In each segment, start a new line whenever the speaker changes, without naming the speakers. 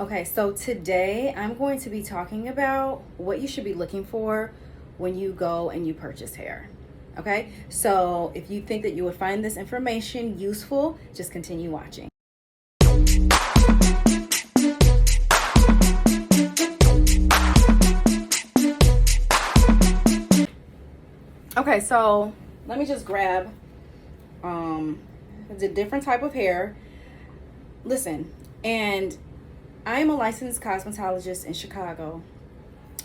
Okay, so today I'm going to be talking about what you should be looking for when you go and you purchase hair. Okay, so if you think that you would find this information useful, just continue watching. Okay, so let me just grab um, the different type of hair. Listen, and I am a licensed cosmetologist in Chicago.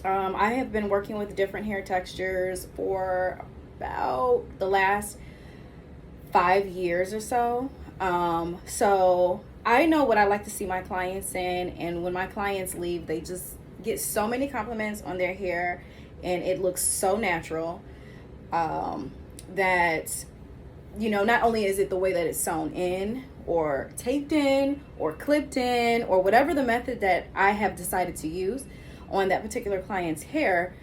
I have been working with different hair textures for about the last 5 years or so. So I know what I like to see my clients in, and when my clients leave, they just get so many compliments on their hair, and it looks so natural. That not only is it the way that it's sewn in or taped in or clipped in or whatever the method that I have decided to use on that particular client's hair,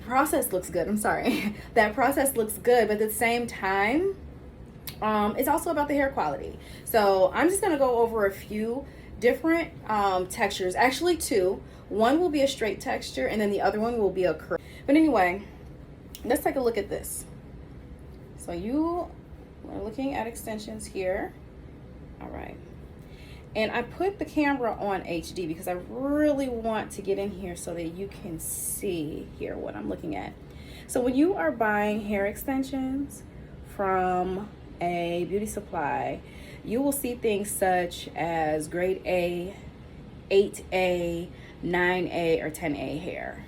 process looks good. I'm sorry. That process looks good, but at the same time, it's also about the hair quality. So I'm just going to go over a few different textures, actually two. One will be a straight texture and then the other one will be a curl. But anyway, let's take a look at this. So you are looking at extensions here. All right. And I put the camera on HD because I really want to get in here so that you can see here what I'm looking at. So when you are buying hair extensions from a beauty supply, you will see things such as grade A, 8A, 9A, or 10A hair.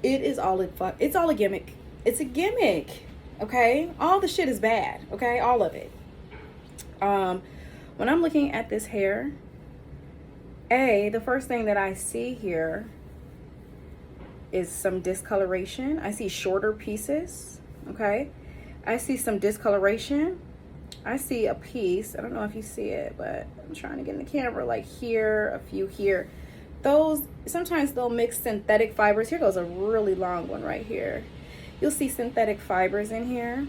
It's all a gimmick. It's a gimmick, okay? All the shit is bad, okay? All of it. When I'm looking at this hair, the first thing that I see here is some discoloration. I see shorter pieces, okay? I see some discoloration. I see a piece. I don't know if you see it, but I'm trying to get in the camera, like here, a few here. Sometimes they'll mix synthetic fibers. Here goes a really long one right here. You'll see synthetic fibers in here.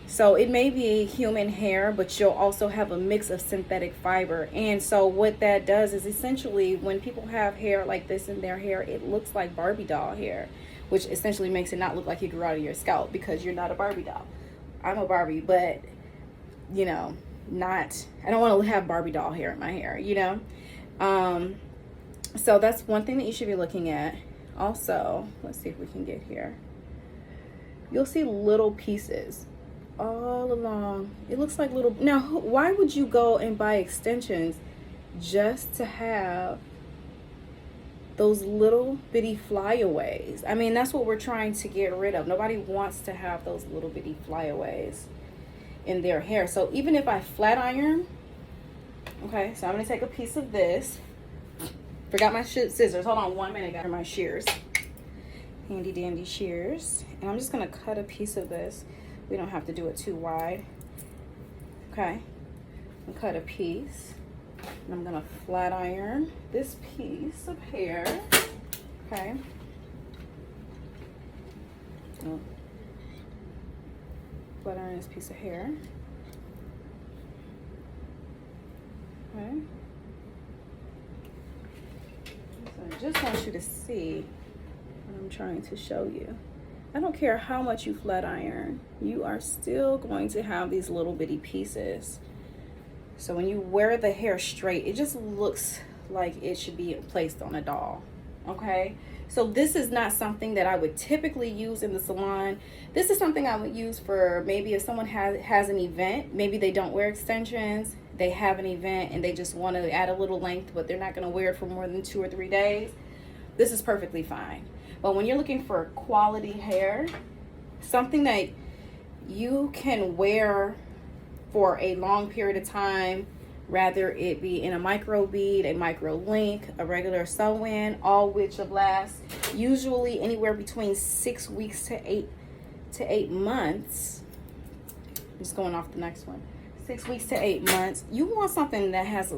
So it may be human hair, but you'll also have a mix of synthetic fiber. And so what that does is essentially when people have hair like this in their hair, it looks like Barbie doll hair, which essentially makes it not look like you grew out of your scalp because you're not a Barbie doll. I'm a Barbie, but I don't want to have Barbie doll hair in my hair, So that's one thing that you should be looking at. Also, let's see if we can get here. You'll see little pieces all along. It looks like little. Now, why would you go and buy extensions just to have those little bitty flyaways? I mean, that's what we're trying to get rid of. Nobody wants to have those little bitty flyaways in their hair. So even if I flat iron, okay, so I'm going to take a piece of this. Forgot my scissors. Hold on 1 minute. Got my shears. Handy dandy shears. And I'm just going to cut a piece of this. We don't have to do it too wide. Okay. I'll cut a piece. And I'm going to flat iron this piece of hair. Okay. Flat iron this piece of hair. Okay. I just want you to see what I'm trying to show you. I don't care how much you flat iron, you are still going to have these little bitty pieces. So when you wear the hair straight, it just looks like it should be placed on a doll, okay? So this is not something that I would typically use in the salon. This is something I would use for maybe if someone has an event, maybe they don't wear extensions, they have an event and they just want to add a little length, but they're not going to wear it for more than 2 or 3 days. This is perfectly fine. But when you're looking for quality hair, something that you can wear for a long period of time, rather it be in a micro bead, a micro link, a regular sew-in, all which will last usually anywhere between 6 weeks to 8 months. I'm just going off the next one. 6 weeks to 8 months. You want something that's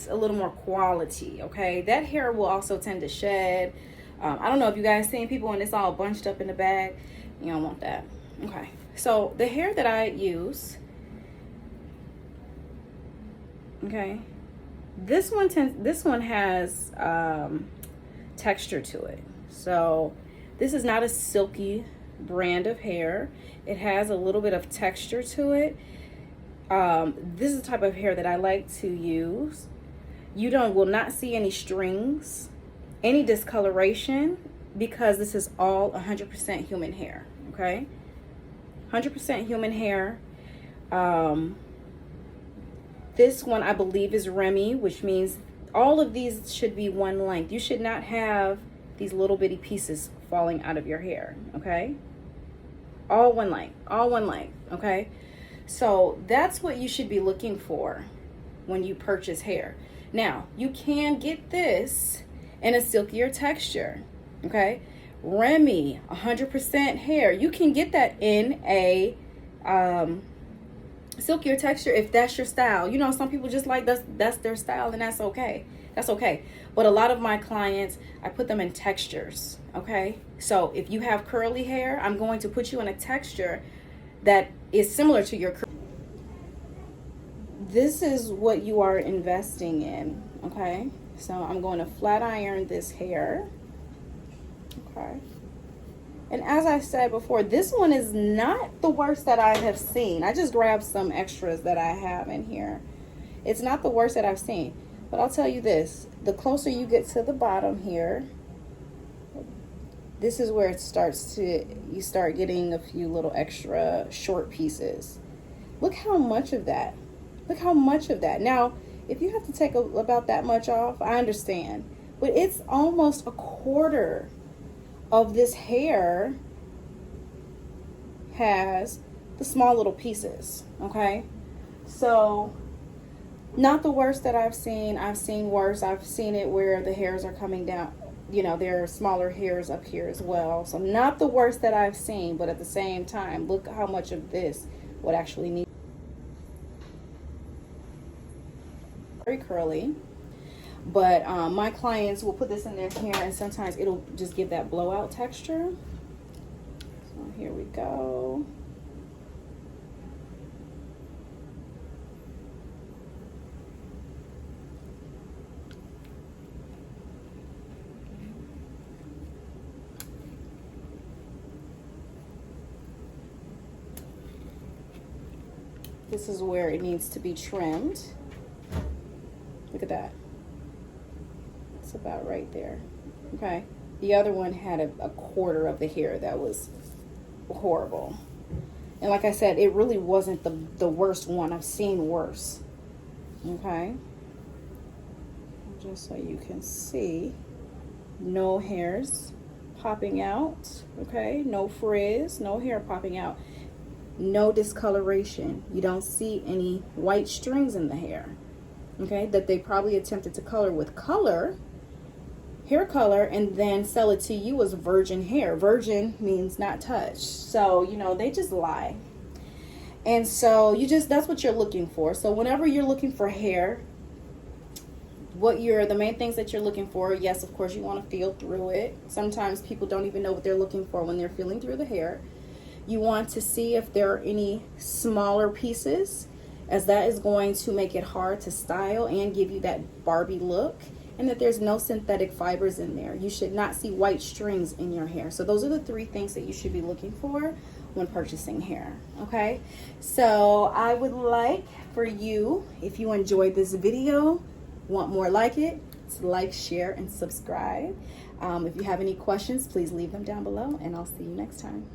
a little more quality, okay? That hair will also tend to shed. I don't know if you guys seen people when it's all bunched up in the bag. You don't want that. Okay. So the hair that I use Okay, this one has texture to it. So this is not a silky brand of hair. It has a little bit of texture to it. This is the type of hair that I like to use. You will not see any strings, any discoloration, because this is all 100% human hair. Okay, 100% human hair. This one I believe is Remy, which means all of these should be one length. You should not have these little bitty pieces falling out of your hair. Okay, all one length, okay? So that's what you should be looking for when you purchase hair. Now, you can get this in a silkier texture, okay? Remy, 100% hair. You can get that in a silkier texture if that's your style. You know, some people just like that's their style, and that's okay. That's okay. But a lot of my clients, I put them in textures, okay? So if you have curly hair, I'm going to put you in a texture that is similar to your curly. This is what you are investing in, okay? So I'm going to flat iron this hair, okay? And as I said before, this one is not the worst that I have seen. I just grabbed some extras that I have in here. It's not the worst that I've seen. But I'll tell you this, the closer you get to the bottom here, this is where it starts to, you start getting a few little extra short pieces. Look how much of that. Look how much of that. Now, if you have to take about that much off, I understand. But it's almost a quarter of this hair has the small little pieces, okay? So, not the worst that I've seen. I've seen worse. I've seen it where the hairs are coming down. You know, there are smaller hairs up here as well. So not the worst that I've seen, but at the same time, look how much of this would actually need. Very curly. But my clients will put this in their hair, and sometimes it'll just give that blowout texture. So here we go. This is where it needs to be trimmed. Look at that. It's about right there. Okay. The other one had a quarter of the hair that was horrible. And like I said, it really wasn't the worst one. I've seen worse. Okay. Just so you can see, no hairs popping out. Okay. No frizz, no hair popping out. No discoloration. You don't see any white strings in the hair, okay, that they probably attempted to color with hair color, and then sell it to you as virgin hair. Virgin means not touched. So, you know, they just lie. And so that's what you're looking for. So whenever you're looking for hair, the main things that you're looking for, yes, of course, you want to feel through it. Sometimes people don't even know what they're looking for when they're feeling through the hair. You want to see if there are any smaller pieces, as that is going to make it hard to style and give you that Barbie look, and that there's no synthetic fibers in there. You should not see white strings in your hair. So those are the 3 things that you should be looking for when purchasing hair, okay? So I would like for you, if you enjoyed this video, want more like it, to like, share, and subscribe. If you have any questions, please leave them down below, and I'll see you next time.